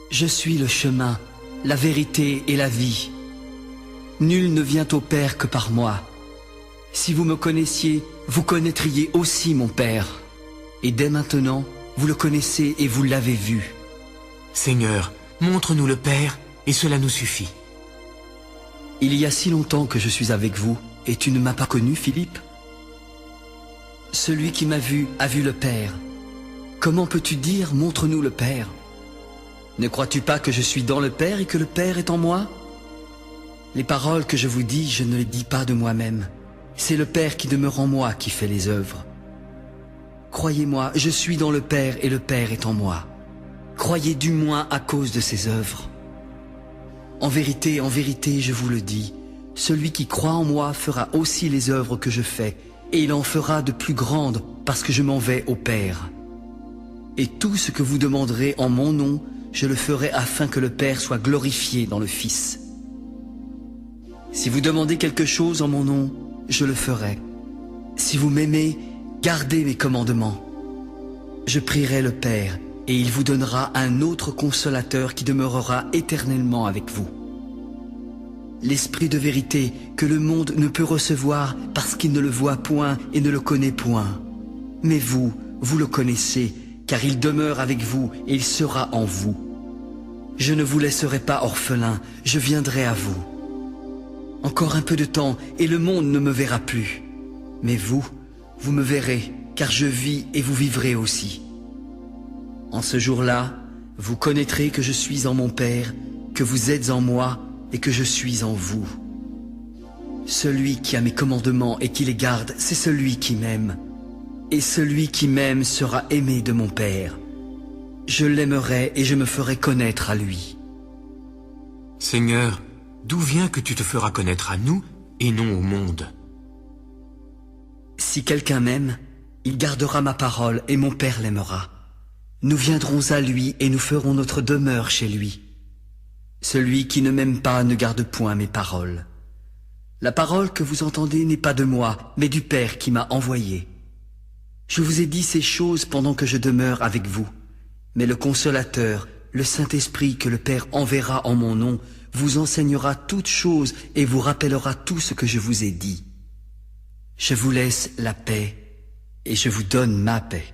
Je suis le chemin, la vérité et la vie. Nul ne vient au Père que par moi. Si vous me connaissiez, vous connaîtriez aussi mon Père. Et dès maintenant, vous le connaissez et vous l'avez vu. Seigneur, montre-nous le Père, et cela nous suffit. Il y a si longtemps que je suis avec vous, et tu ne m'as pas connu, Philippe? Celui qui m'a vu a vu le Père. Comment peux-tu dire, montre-nous le Père? Ne crois-tu pas que je suis dans le Père et que le Père est en moi? Les paroles que je vous dis, je ne les dis pas de moi-même. C'est le Père qui demeure en moi qui fait les œuvres. Croyez-moi, je suis dans le Père et le Père est en moi. Croyez du moins à cause de ses œuvres. En vérité, je vous le dis, celui qui croit en moi fera aussi les œuvres que je fais, et il en fera de plus grandes parce que je m'en vais au Père. Et tout ce que vous demanderez en mon nom, je le ferai afin que le Père soit glorifié dans le Fils. Si vous demandez quelque chose en mon nom, je le ferai. Si vous m'aimez, gardez mes commandements. Je prierai le Père, et il vous donnera un autre consolateur qui demeurera éternellement avec vous. L'Esprit de vérité que le monde ne peut recevoir parce qu'il ne le voit point et ne le connaît point. Mais vous, vous le connaissez, car il demeure avec vous et il sera en vous. Je ne vous laisserai pas orphelin, je viendrai à vous. Encore un peu de temps et le monde ne me verra plus. Mais vous, vous me verrez, car je vis et vous vivrez aussi. En ce jour-là, vous connaîtrez que je suis en mon Père, que vous êtes en moi et que je suis en vous. Celui qui a mes commandements et qui les garde, c'est celui qui m'aime. Et celui qui m'aime sera aimé de mon Père. Je l'aimerai et je me ferai connaître à lui. Seigneur, d'où vient que tu te feras connaître à nous et non au monde? Si quelqu'un m'aime, il gardera ma parole et mon Père l'aimera. Nous viendrons à lui et nous ferons notre demeure chez lui. Celui qui ne m'aime pas ne garde point mes paroles. La parole que vous entendez n'est pas de moi, mais du Père qui m'a envoyé. Je vous ai dit ces choses pendant que je demeure avec vous. Mais le Consolateur, le Saint-Esprit que le Père enverra en mon nom, vous enseignera toutes choses et vous rappellera tout ce que je vous ai dit. Je vous laisse la paix et je vous donne ma paix.